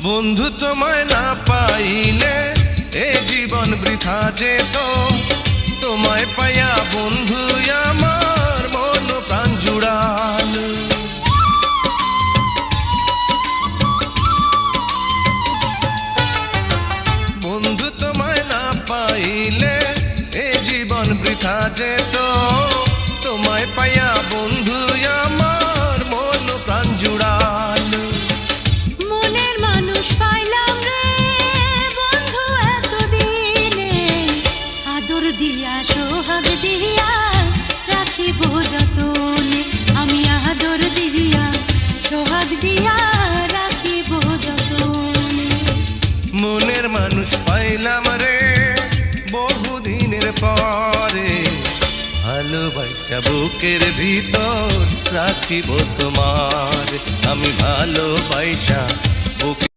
বন্ধু তোমায় না পাইলে এ জীবন বৃথা যেত, তোমায় পাইয়া বন্ধু আমার মন প্রাণ জুড়াল। বন্ধু তোমায় না পাইলে এ জীবন বৃথা যেত, তোমায় পাইয়া বন্ধু আমার মন প্রাণ জুড়াল। মনের মানুষ পাইলাম রে বন্ধু এতদিনে, আদর দিয়া সোহাগ দিয়া রাখিব যতনে, আমি আদর দিয়া সোহাগ দিয়া রাখিব যতনে। মনের মানুষ পাইলাম রে বহুদিনের পরে, ভালোবাসা বুকের ভিতর রাখিব তোমার, আমি ভালোবাসা